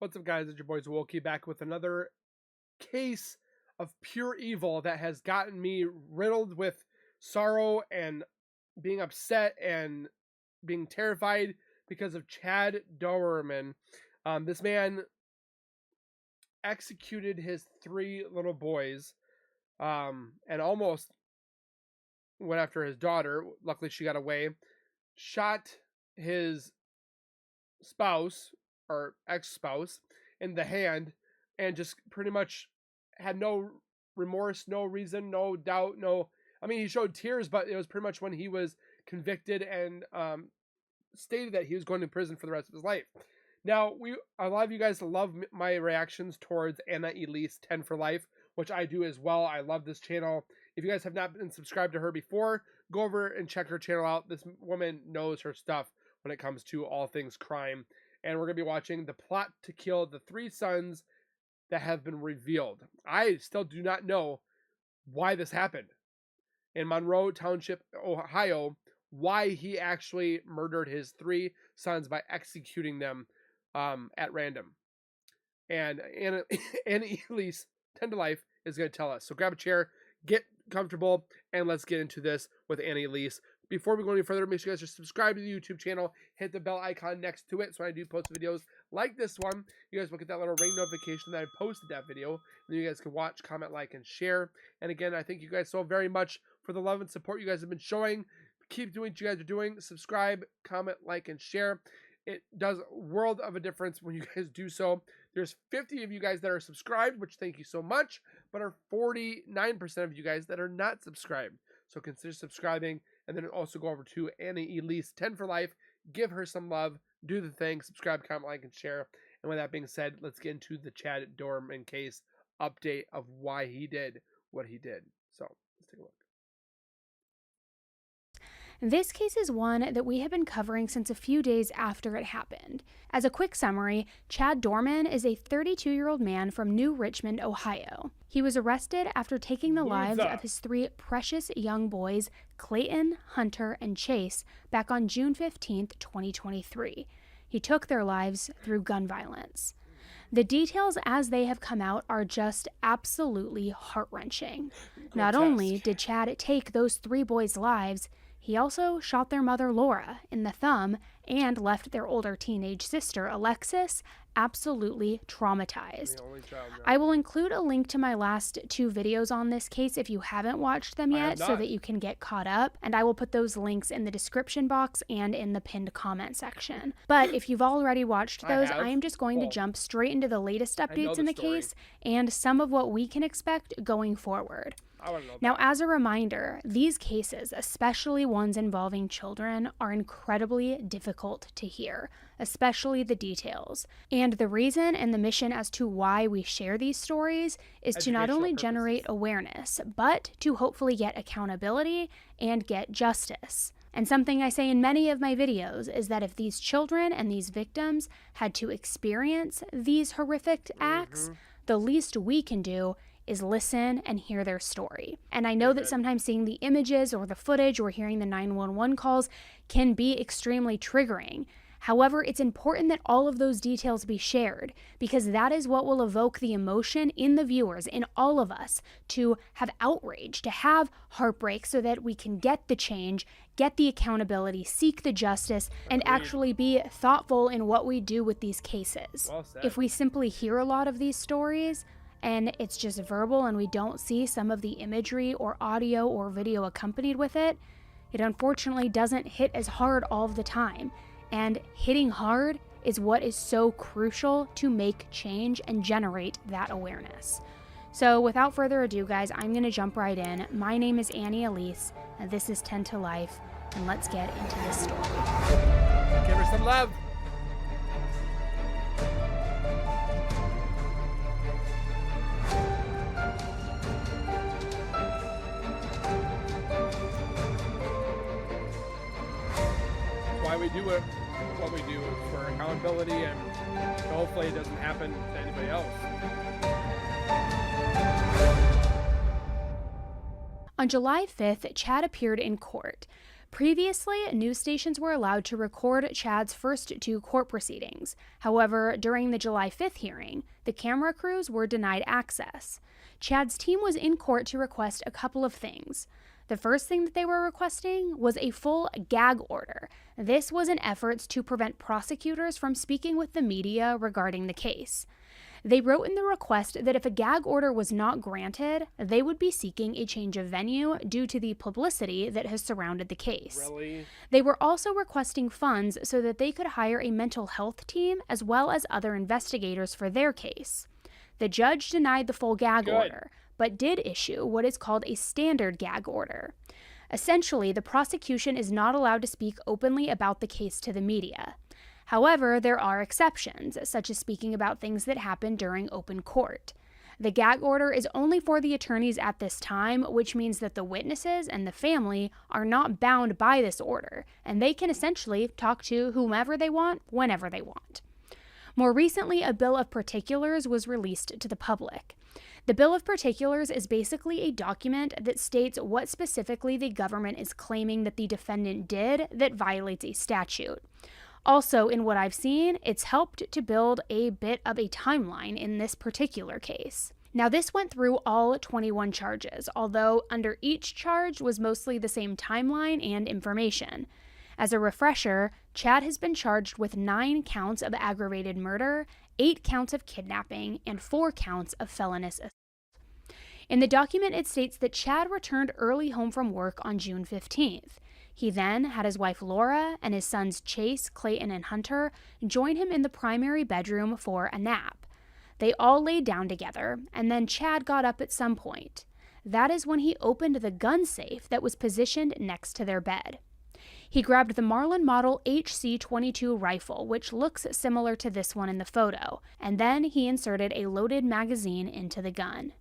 What's up, guys? It's your boys Wokey back with another case of pure evil that has gotten me riddled with sorrow and being upset and being terrified because of Chad Doerman. This man executed his 3 little boys and almost went after his daughter. Luckily, she got away. Shot his spouse or ex-spouse in the hand and just pretty much had no remorse, no reason, no doubt, he showed tears, but it was pretty much when he was convicted and stated that he was going to prison for the rest of his life. Now, a lot of you guys love my reactions towards Annihilate 10 for life, which I do as well. I love this channel. If you guys have not been subscribed to her before, go over and check her channel out. This woman knows her stuff when it comes to all things crime. And we're going to be watching the plot to kill the 3 sons that have been revealed. I still do not know why this happened. In Monroe, Township, Ohio, why he actually murdered his 3 sons by executing them at random. And Annihilate 10 to life is going to tell us. So grab a chair, get comfortable, and let's get into this with Annihilate. Before we go any further, make sure you guys are subscribed to the YouTube channel. Hit the bell icon next to it so when I do post videos like this one, you guys will get that little ring notification that I posted that video. And then you guys can watch, comment, like, and share. And again, I thank you guys so very much for the love and support you guys have been showing. Keep doing what you guys are doing. Subscribe, comment, like, and share. It does a world of a difference when you guys do so. There's 50 of you guys that are subscribed, which thank you so much, but are 49% of you guys that are not subscribed. So consider subscribing, and then also go over to Annihilate 10 for life. Give her some love. Do the thing. Subscribe, comment, like, and share. And with that being said, let's get into the Chad Doerman case update of why he did what he did. So let's take a look. This case is one that we have been covering since a few days after it happened. As a quick summary, Chad Doerman is a 32-year-old man from New Richmond, Ohio. He was arrested after taking the lives of his 3 precious young boys, Clayton, Hunter, and Chase, back on June 15th, 2023. He took their lives through gun violence. The details as they have come out are just absolutely heart-wrenching. Not only did Chad take those 3 boys' lives, he also shot their mother, Laura, in the thumb and left their older teenage sister, Alexis, absolutely traumatized. I will include a link to my last 2 videos on this case if you haven't watched them yet so that you can get caught up, and I will put those links in the description box and in the pinned comment section. But if you've already watched those, I am just going to jump straight into the latest updates in the case and some of what we can expect going forward. Now, as a reminder, these cases, especially ones involving children, are incredibly difficult to hear, especially the details. And the reason and the mission as to why we share these stories is to not only generate awareness, but to hopefully get accountability and get justice. And something I say in many of my videos is that if these children and these victims had to experience these horrific acts, the least we can do is listen and hear their story. And I know that sometimes seeing the images or the footage or hearing the 911 calls can be extremely triggering. However, it's important that all of those details be shared because that is what will evoke the emotion in the viewers, in all of us, to have outrage, to have heartbreak so that we can get the change, get the accountability, seek the justice, and actually be thoughtful in what we do with these cases. If we simply hear a lot of these stories, and it's just verbal and we don't see some of the imagery or audio or video accompanied with it, it unfortunately doesn't hit as hard all of the time. And hitting hard is what is so crucial to make change and generate that awareness. So without further ado, guys, I'm going to jump right in. My name is Annihilate, and this is 10 to Life, and let's get into this story. Give her some love. Why we do it, what we do for accountability, and hopefully it doesn't happen to anybody else. On July 5th, Chad appeared in court. Previously, news stations were allowed to record Chad's first 2 court proceedings. However, during the July 5th hearing, the camera crews were denied access. Chad's team was in court to request a couple of things. The first thing that they were requesting was a full gag order. This was an effort to prevent prosecutors from speaking with the media regarding the case. They wrote in the request that if a gag order was not granted, they would be seeking a change of venue due to the publicity that has surrounded the case. Really? They were also requesting funds so that they could hire a mental health team as well as other investigators for their case. The judge denied the full gag order, but did issue what is called a standard gag order. Essentially, the prosecution is not allowed to speak openly about the case to the media. However, there are exceptions, such as speaking about things that happen during open court. The gag order is only for the attorneys at this time, which means that the witnesses and the family are not bound by this order, and they can essentially talk to whomever they want, whenever they want. More recently, a Bill of Particulars was released to the public. The Bill of Particulars is basically a document that states what specifically the government is claiming that the defendant did that violates a statute. Also, in what I've seen, it's helped to build a bit of a timeline in this particular case. Now, this went through all 21 charges, although under each charge was mostly the same timeline and information. As a refresher, Chad has been charged with 9 counts of aggravated murder, 8 counts of kidnapping, and 4 counts of felonious assault. In the document, it states that Chad returned early home from work on June 15th. He then had his wife Laura and his sons Chase, Clayton, and Hunter join him in the primary bedroom for a nap. They all laid down together, and then Chad got up at some point. That is when he opened the gun safe that was positioned next to their bed. He grabbed the Marlin Model HC-22 rifle, which looks similar to this one in the photo, and then he inserted a loaded magazine into the gun.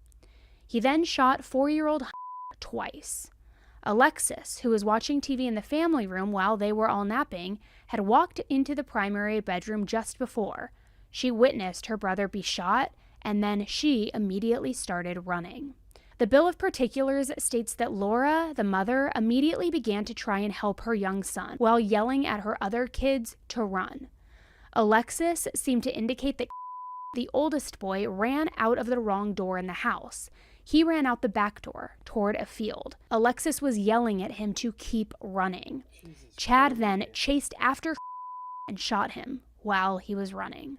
He then shot 4-year-old twice. Alexis, who was watching TV in the family room while they were all napping, had walked into the primary bedroom just before. She witnessed her brother be shot, and then she immediately started running. The Bill of Particulars states that Laura, the mother, immediately began to try and help her young son while yelling at her other kids to run. Alexis seemed to indicate that the oldest boy ran out of the wrong door in the house. He ran out the back door toward a field. Alexis was yelling at him to keep running. Chad then chased after and shot him while he was running.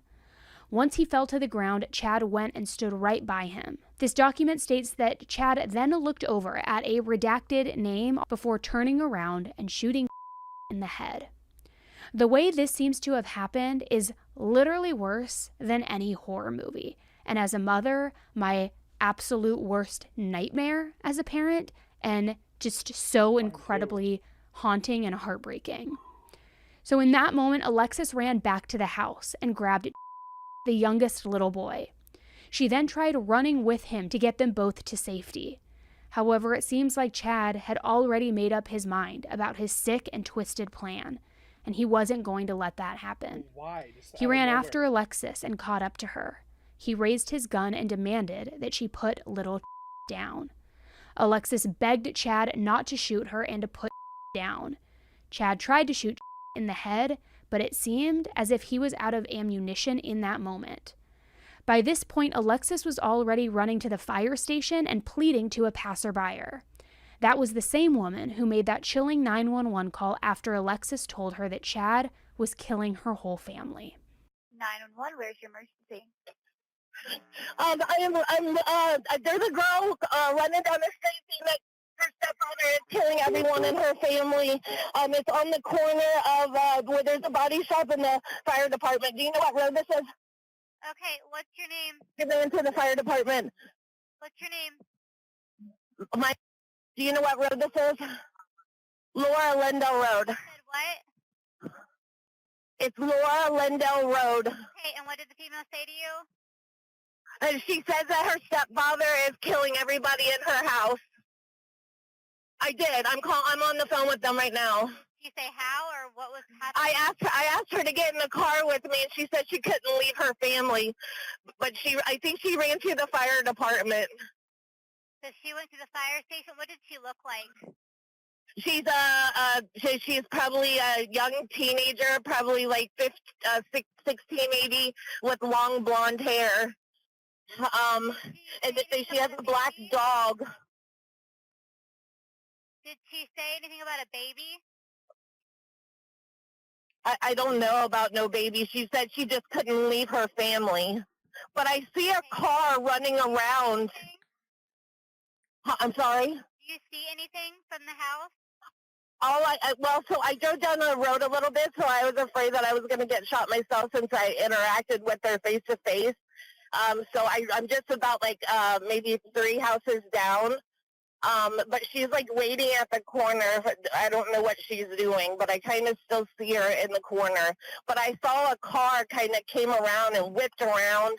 Once he fell to the ground, Chad went and stood right by him. This document states that Chad then looked over at a redacted name before turning around and shooting in the head. The way this seems to have happened is literally worse than any horror movie. And as a mother, my absolute worst nightmare as a parent, and just so incredibly haunting and heartbreaking. So in that moment, Alexis ran back to the house and grabbed the youngest little boy. She then tried running with him to get them both to safety. However, it seems like Chad had already made up his mind about his sick and twisted plan, and he wasn't going to let that happen. Why? He ran after Alexis and caught up to her. He raised his gun and demanded that she put little down. Alexis begged Chad not to shoot her and to put down. Chad tried to shoot in the head, but it seemed as if he was out of ammunition in that moment. By this point, Alexis was already running to the fire station and pleading to a passerby. That was the same woman who made that chilling 911 call after Alexis told her that Chad was killing her whole family. 911, where's your emergency? There's a girl running down the street saying that her stepfather is killing everyone in her family. It's on the corner of where there's a body shop and the fire department. Do you know what road this is? Okay, what's your name? Get into the fire department. What's your name? Do you know what road this is? Laura Lindell Road. You said what? It's Laura Lindell Road. Okay, and what did the female say to you? And she says that her stepfather is killing everybody in her house. I did. I'm on the phone with them right now. Did you say how or what was happening? I asked her to get in the car with me, and she said she couldn't leave her family. But I think she ran to the fire department. So she went to the fire station. What did she look like? She's probably a young teenager, probably like 16 maybe, with long blonde hair. And she has a black dog. Did she say anything about a baby? I don't know about no baby. She said she just couldn't leave her family. But I see a car running around. I'm sorry? Do you see anything from the house? So I drove down the road a little bit, so I was afraid that I was going to get shot myself since I interacted with her face to face. So I'm just about maybe 3 houses down. But she's like waiting at the corner. I don't know what she's doing, but I kind of still see her in the corner. But I saw a car kind of came around and whipped around,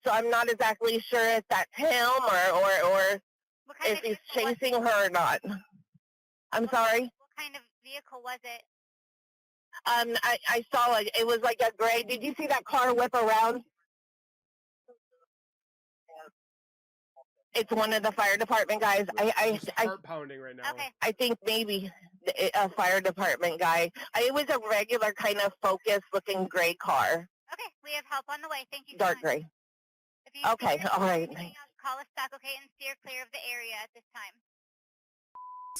so I'm not exactly sure if that's him or if he's chasing her or not. I'm sorry? What kind of vehicle was it? I saw it was like a gray. Did you see that car whip around? It's one of the fire department guys. Heart pounding right now. Okay. I think maybe a fire department guy. It was a regular kind of Focus-looking gray car. Okay, we have help on the way. Thank you so Dark much. gray. If you Okay, see all right. anything else, call us back, okay, and steer clear of the area at this time.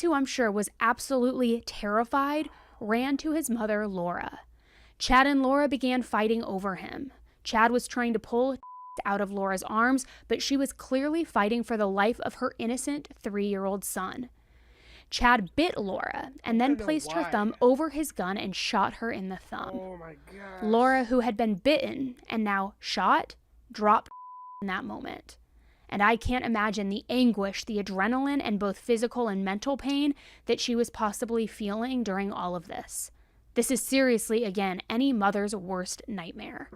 Who I'm sure was absolutely terrified, ran to his mother, Laura. Chad and Laura began fighting over him. Chad was trying to pull out of Laura's arms, but she was clearly fighting for the life of her innocent 3-year-old son. Chad bit Laura and then placed her thumb over his gun and shot her in the thumb. Oh my God. Laura, who had been bitten and now shot, dropped in that moment. And I can't imagine the anguish, the adrenaline, and both physical and mental pain that she was possibly feeling during all of this. This is seriously, again, any mother's worst nightmare.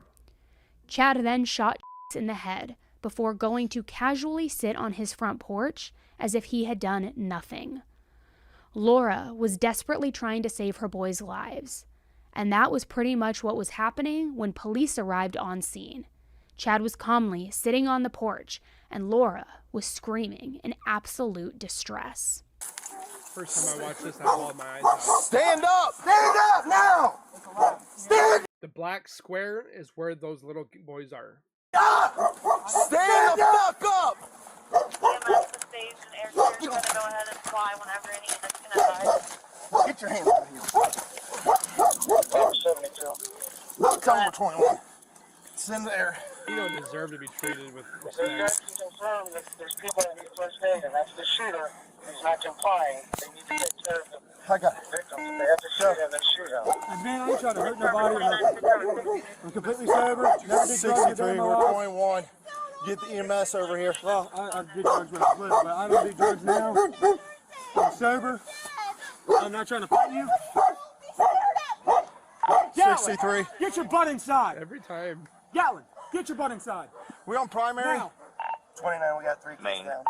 Chad then shot in the head before going to casually sit on his front porch as if he had done nothing. Laura was desperately trying to save her boys' lives, and that was pretty much what was happening when police arrived on scene. Chad was calmly sitting on the porch, and Laura was screaming in absolute distress. First time I watched this, I bawled my eyes out. Stand up! Stand up now! Stand The black square is where those little boys are. up! Stand the fuck up! Get your hands out of here. Tell me 21. It's in there. You don't deserve to be treated with So you guys respect. can confirm that there's people in the first aid, and that's the shooter. He's not complying. They need to take care of the I got it. victims. They have to shoot him and shoot him. Man, I ain't trying to hurt nobody. I'm completely sober. Never did drugs a day 63, in my we're life. 21. Get the EMS over here. Well, I did drugs when I was little, but I don't do drugs now. I'm sober. I'm not trying to fight you. Gallon, 63. get your butt inside. Every time. Gallon, get your butt inside. We on primary? Now. 29, we got 3 kids down.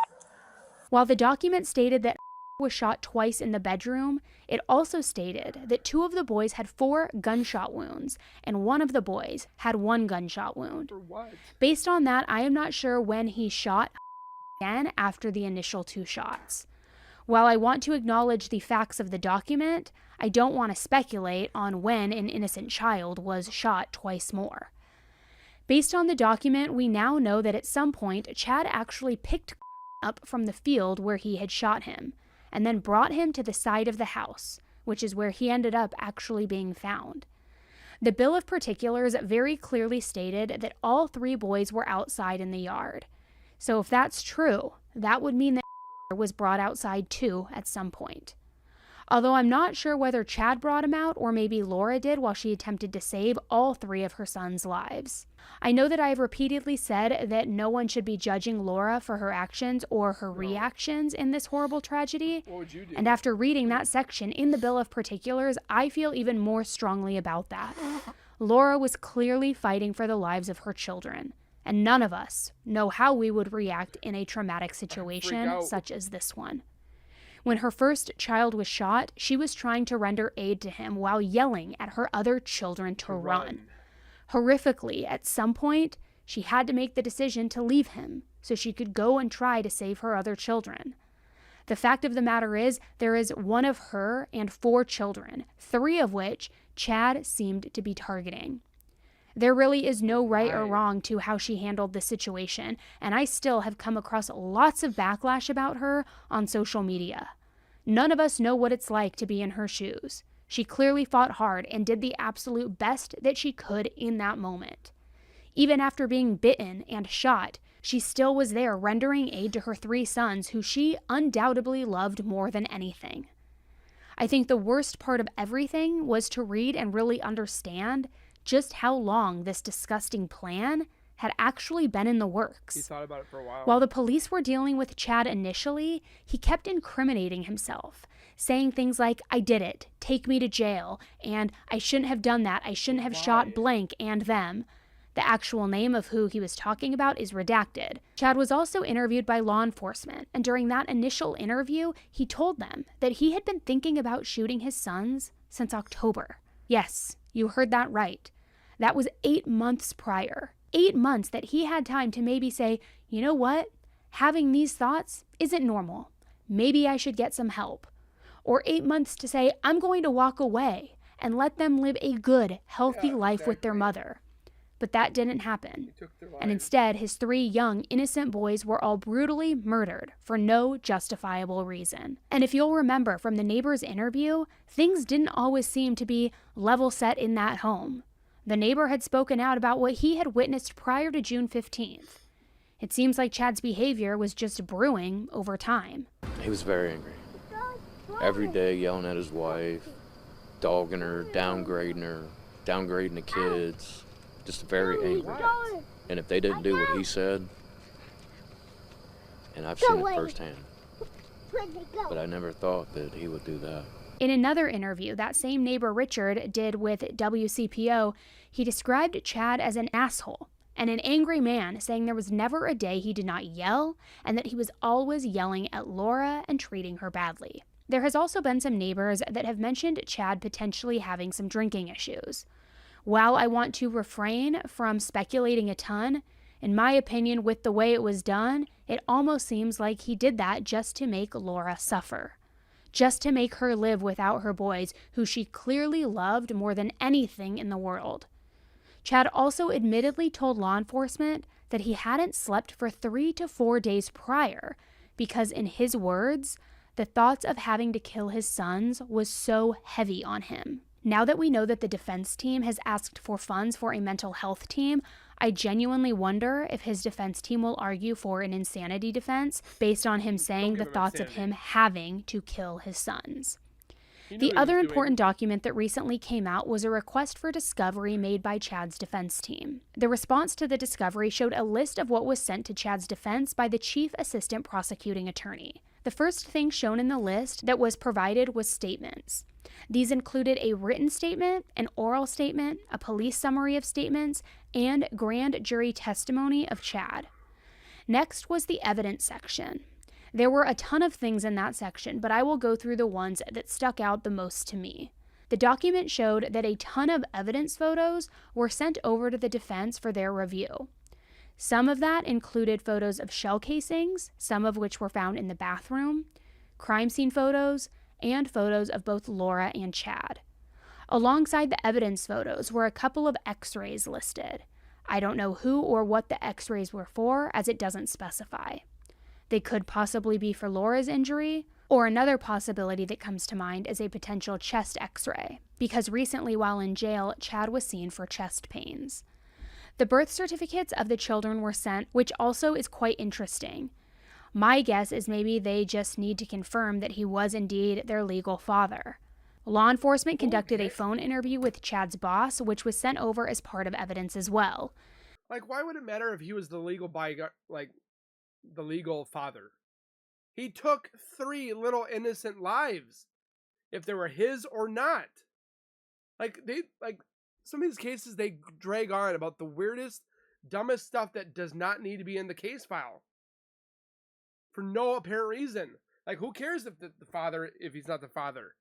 While the document stated that was shot twice in the bedroom, it also stated that 2 of the boys had 4 gunshot wounds, and 1 of the boys had 1 gunshot wound. For what? Based on that, I am not sure when he shot again after the initial 2 shots. While I want to acknowledge the facts of the document, I don't want to speculate on when an innocent child was shot twice more. Based on the document, we now know that at some point, Chad actually picked up from the field where he had shot him, and then brought him to the side of the house, which is where he ended up actually being found. The bill of particulars very clearly stated that all 3 boys were outside in the yard. So if that's true, that would mean that was brought outside too at some point. Although I'm not sure whether Chad brought him out or maybe Laura did while she attempted to save all 3 of her sons' lives. I know that I have repeatedly said that no one should be judging Laura for her actions or her reactions in this horrible tragedy. What would you do? And after reading that section in the Bill of Particulars, I feel even more strongly about that. Laura was clearly fighting for the lives of her children, and none of us know how we would react in a traumatic situation such as this one. When her first child was shot, she was trying to render aid to him while yelling at her other children to run. Horrifically, at some point, she had to make the decision to leave him so she could go and try to save her other children. The fact of the matter is, there is one of her and 4 children, 3 of which Chad seemed to be targeting. There really is no right or wrong to how she handled the situation, and I still have come across lots of backlash about her on social media. None of us know what it's like to be in her shoes. She clearly fought hard and did the absolute best that she could in that moment. Even after being bitten and shot, she still was there rendering aid to her 3 sons who she undoubtedly loved more than anything. I think the worst part of everything was to read and really understand just how long this disgusting plan had actually been in the works. He thought about it for a while. While the police were dealing with Chad initially, he kept incriminating himself, saying things like, "I did it, take me to jail," and "I shouldn't have done that, I shouldn't have shot blank and them." The actual name of who he was talking about is redacted. Chad was also interviewed by law enforcement, and during that initial interview, he told them that he had been thinking about shooting his sons since October. Yes, you heard that right. That was 8 months prior. 8 months that he had time to maybe say, you know what? Having these thoughts isn't normal. Maybe I should get some help. Or 8 months to say, I'm going to walk away and let them live a good, healthy life with their mother. But that didn't happen. And instead, his 3 young, innocent boys were all brutally murdered for no justifiable reason. And if you'll remember from the neighbor's interview, things didn't always seem to be level set in that home. The neighbor had spoken out about what he had witnessed prior to June 15th. It seems like Chad's behavior was just brewing over time. He was very angry. Every day yelling at his wife, dogging her, downgrading the kids. Just very angry. And if they didn't do what he said, and I've seen it firsthand, but I never thought that he would do that. In another interview that same neighbor Richard did with WCPO, he described Chad as an asshole and an angry man, saying there was never a day he did not yell and that he was always yelling at Laura and treating her badly. There has also been some neighbors that have mentioned Chad potentially having some drinking issues. While I want to refrain from speculating a ton, in my opinion, with the way it was done, it almost seems like he did that just to make Laura suffer. Just to make her live without her boys, who she clearly loved more than anything in the world. Chad also admittedly told law enforcement that he hadn't slept for 3 to 4 days prior because, in his words, the thoughts of having to kill his sons was so heavy on him. Now that we know that the defense team has asked for funds for a mental health team, I genuinely wonder if his defense team will argue for an insanity defense based on him saying the thoughts of him having to kill his sons. The other important document that recently came out was a request for discovery made by Chad's defense team. The response to the discovery showed a list of what was sent to Chad's defense by the chief assistant prosecuting attorney. The first thing shown in the list that was provided was statements. These included a written statement, an oral statement, a police summary of statements, and grand jury testimony of Chad. Next was the evidence section. There were a ton of things in that section, but I will go through the ones that stuck out the most to me. The document showed that a ton of evidence photos were sent over to the defense for their review. Some of that included photos of shell casings, some of which were found in the bathroom, crime scene photos, and photos of both Laura and Chad. Alongside the evidence photos were a couple of x-rays listed. I don't know who or what the x-rays were for, as it doesn't specify. They could possibly be for Laura's injury, or another possibility that comes to mind is a potential chest x-ray, because recently while in jail, Chad was seen for chest pains. The birth certificates of the children were sent, which also is quite interesting. My guess is maybe they just need to confirm that he was indeed their legal father. Law enforcement conducted a phone interview with Chad's boss, which was sent over as part of evidence as well. Like, why would it matter if he was the legal the legal father? He took 3 little innocent lives, if they were his or not. Some of these cases, they drag on about the weirdest, dumbest stuff that does not need to be in the case file. For no apparent reason. Like, who cares if the father, if he's not the father?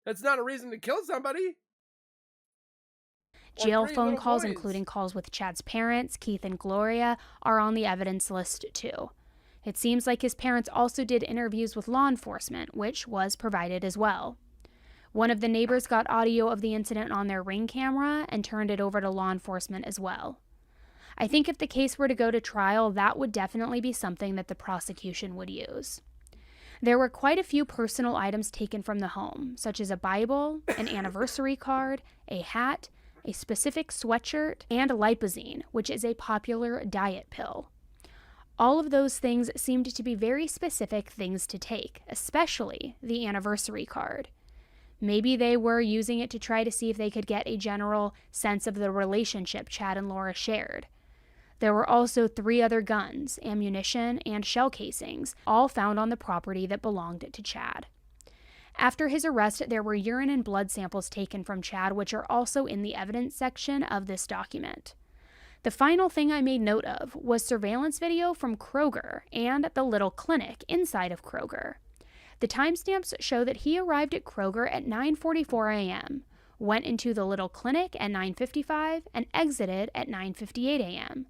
That's not a reason to kill somebody. Jail phone calls, including calls with Chad's parents, Keith and Gloria, are on the evidence list too. It seems like his parents also did interviews with law enforcement, which was provided as well. One of the neighbors got audio of the incident on their Ring camera and turned it over to law enforcement as well. I think if the case were to go to trial, that would definitely be something that the prosecution would use. There were quite a few personal items taken from the home, such as a Bible, an anniversary card, a hat, a specific sweatshirt, and lipozene, which is a popular diet pill. All of those things seemed to be very specific things to take, especially the anniversary card. Maybe they were using it to try to see if they could get a general sense of the relationship Chad and Laura shared. There were also 3 other guns, ammunition, and shell casings, all found on the property that belonged to Chad. After his arrest, there were urine and blood samples taken from Chad, which are also in the evidence section of this document. The final thing I made note of was surveillance video from Kroger and the little clinic inside of Kroger. The timestamps show that he arrived at Kroger at 9:44 a.m., went into the little clinic at 9:55, and exited at 9:58 a.m.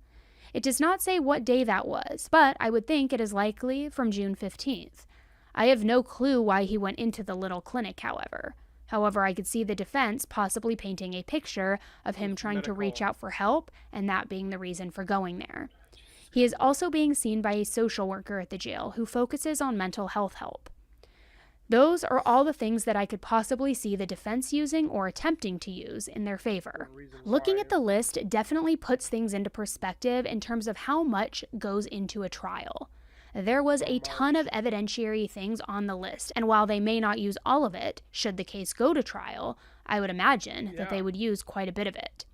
It does not say what day that was, but I would think it is likely from June 15th. I have no clue why he went into the little clinic, however. However, I could see the defense possibly painting a picture of him trying to reach out for help, and that being the reason for going there. He is also being seen by a social worker at the jail who focuses on mental health help. Those are all the things that I could possibly see the defense using or attempting to use in their favor. Looking at the list definitely puts things into perspective in terms of how much goes into a trial. There was a ton of evidentiary things on the list, and while they may not use all of it, should the case go to trial, I would imagine that they would use quite a bit of it.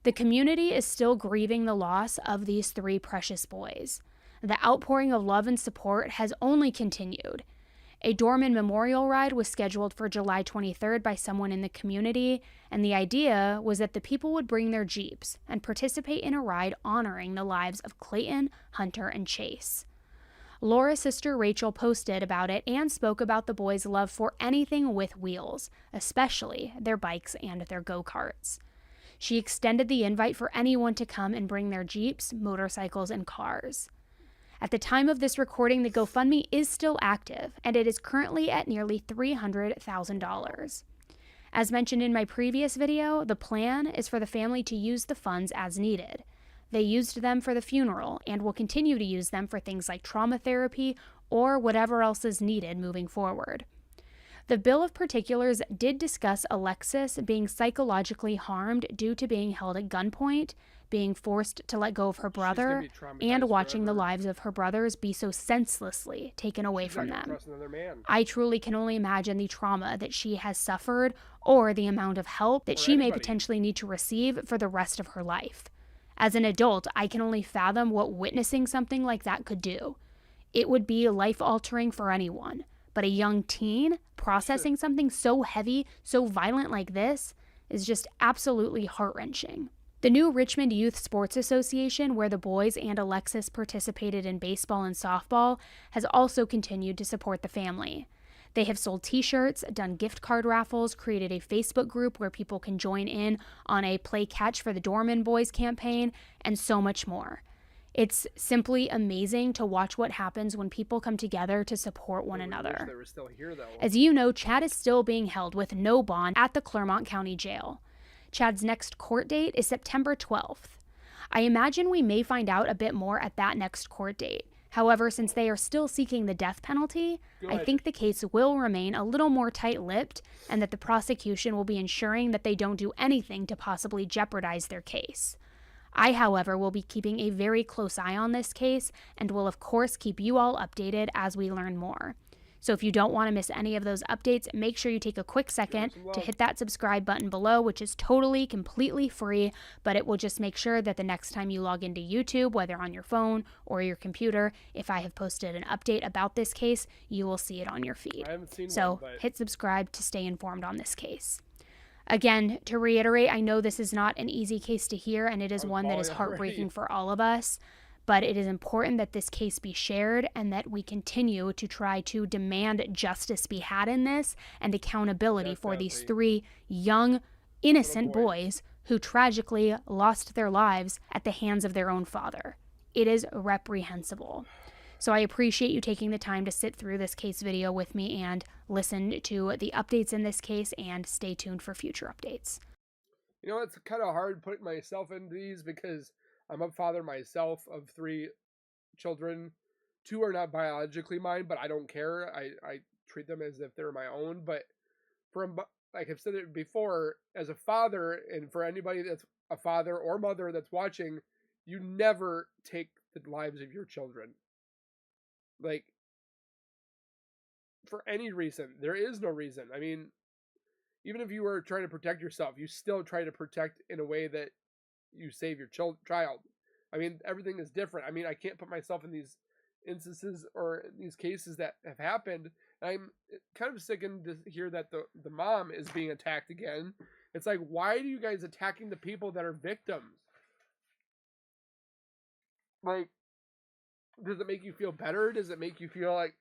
The community is still grieving the loss of these 3 precious boys. The outpouring of love and support has only continued. A Doerman memorial ride was scheduled for July 23rd by someone in the community, and the idea was that the people would bring their Jeeps and participate in a ride honoring the lives of Clayton, Hunter, and Chase. Laura's sister Rachel posted about it and spoke about the boys' love for anything with wheels, especially their bikes and their go-karts. She extended the invite for anyone to come and bring their Jeeps, motorcycles, and cars. At the time of this recording, the GoFundMe is still active, and it is currently at nearly $300,000. As mentioned in my previous video, the plan is for the family to use the funds as needed. They used them for the funeral and will continue to use them for things like trauma therapy or whatever else is needed moving forward. The Bill of Particulars did discuss Alexis being psychologically harmed due to being held at gunpoint, being forced to let go of her brother, and watching the lives of her brothers be so senselessly taken away from them. I truly can only imagine the trauma that she has suffered or the amount of help that she may potentially need to receive for the rest of her life. As an adult, I can only fathom what witnessing something like that could do. It would be life-altering for anyone, but a young teen processing something so heavy, so violent like this is just absolutely heart-wrenching. The new Richmond Youth Sports Association, where the boys and Alexis participated in baseball and softball, has also continued to support the family. They have sold t-shirts, done gift card raffles, created a Facebook group where people can join in on a Play Catch for the Doerman Boys campaign, and so much more. It's simply amazing to watch what happens when people come together to support one another. As you know, Chad is still being held with no bond at the Clermont County Jail. Chad's next court date is September 12th. I imagine we may find out a bit more at that next court date. However, since they are still seeking the death penalty, I think the case will remain a little more tight-lipped and that the prosecution will be ensuring that they don't do anything to possibly jeopardize their case. I, however, will be keeping a very close eye on this case and will, of course, keep you all updated as we learn more. So if you don't want to miss any of those updates, make sure you take a quick second to hit that subscribe button below, which is totally, completely free, but it will just make sure that the next time you log into YouTube, whether on your phone or your computer, if I have posted an update about this case, you will see it on your feed. So hit subscribe to stay informed on this case. Again, to reiterate, I know this is not an easy case to hear, and it is one that is heartbreaking for all of us. But it is important that this case be shared and that we continue to try to demand justice be had in this and accountability for these 3 young, innocent boys who tragically lost their lives at the hands of their own father. It is reprehensible. So I appreciate you taking the time to sit through this case video with me and listen to the updates in this case, and stay tuned for future updates. You know, it's kind of hard putting myself into these because I'm a father myself of 3 children. 2 are not biologically mine, but I don't care. I treat them as if they're my own. But like I've said it before, as a father, and for anybody that's a father or mother that's watching, you never take the lives of your children. Like, for any reason. There is no reason. I mean, even if you were trying to protect yourself, you still try to protect in a way that you save your child. I mean, everything is different. I mean, I can't put myself in these instances or these cases that have happened. I'm kind of sickened to hear that the mom is being attacked again. It's like, why are you guys attacking the people that are victims? Like, does it make you feel better? Does it make you feel like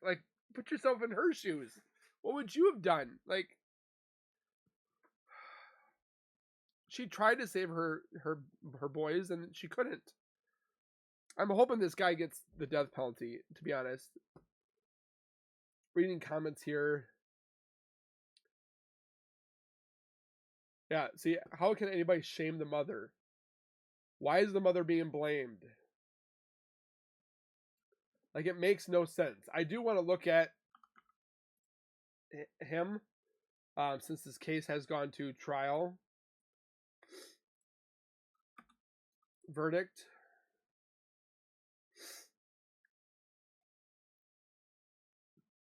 put yourself in her shoes? What would you have done? Like, she tried to save her boys and she couldn't. I'm hoping this guy gets the death penalty, to be honest. Reading comments here. Yeah, see, how can anybody shame the mother? Why is the mother being blamed? Like, it makes no sense. I do want to look at him, since this case has gone to trial. Verdict.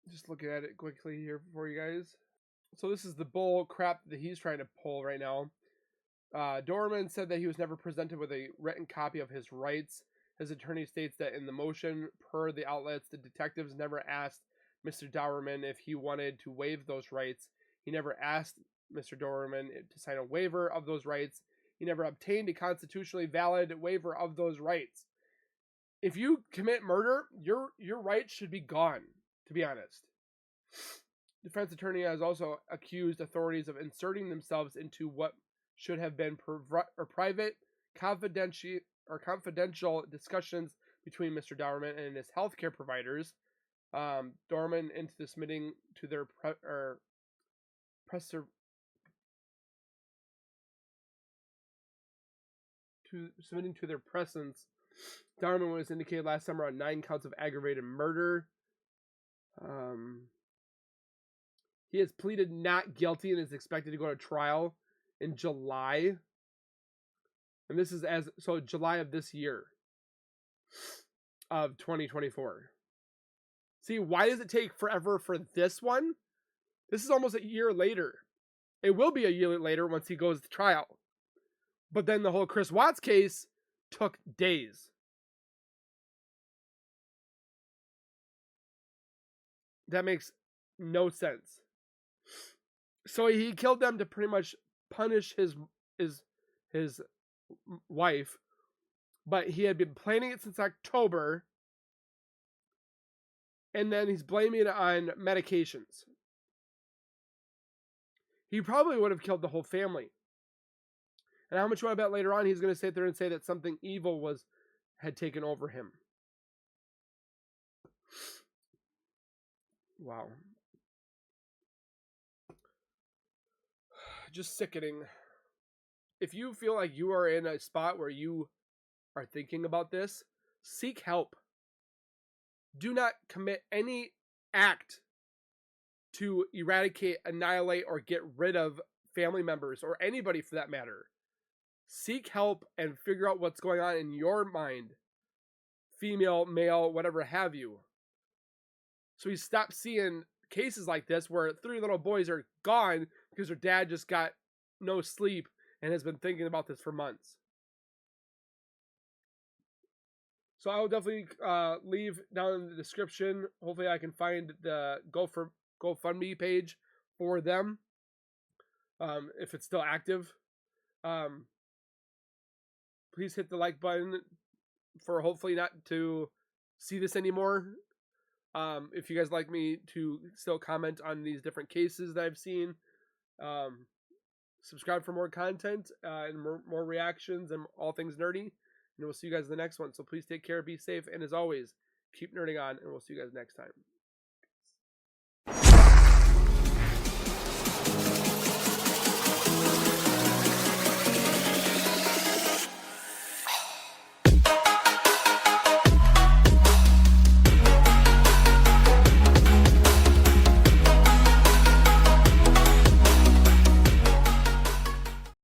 Just looking at it quickly here for you guys. So this is the bull crap that he's trying to pull right now. Doerman said that he was never presented with a written copy of his rights. His attorney states that in the motion, per the outlets, the detectives never asked Mr. Doerman if he wanted to waive those rights. He never asked Mr. Doerman to sign a waiver of those rights. He never obtained a constitutionally valid waiver of those rights. If you commit murder, your rights should be gone, to be honest. Defense attorney has also accused authorities of inserting themselves into what should have been private, confidential discussions between Mr. Doerman and his healthcare providers. Doerman into submitting to their submitting to their presence. Doerman was indicated last summer on 9 counts of aggravated murder. He has pleaded not guilty and is expected to go to trial in July. And this is July of this year of 2024. See, why does it take forever for this one? This is almost a year later. It will be a year later once he goes to trial. But then the whole Chris Watts case took days. That makes no sense. So he killed them to pretty much punish his wife, but he had been planning it since October, and then he's blaming it on medications. He probably would have killed the whole family. And how much you want to bet later on he's going to sit there and say that something evil had taken over him? Wow. Just sickening. If you feel like you are in a spot where you are thinking about this, seek help. Do not commit any act to eradicate, annihilate, or get rid of family members or anybody for that matter. Seek help and figure out what's going on in your mind. Female, male, whatever have you. So we stop seeing cases like this where 3 little boys are gone because their dad just got no sleep and has been thinking about this for months. So I will definitely leave down in the description. Hopefully I can find the GoFundMe page for them, if it's still active. Please hit the like button for hopefully not to see this anymore. If you guys like me to still comment on these different cases that I've seen, subscribe for more content and more reactions and all things nerdy. And we'll see you guys in the next one. So please take care, be safe, and as always, keep nerding on, and we'll see you guys next time.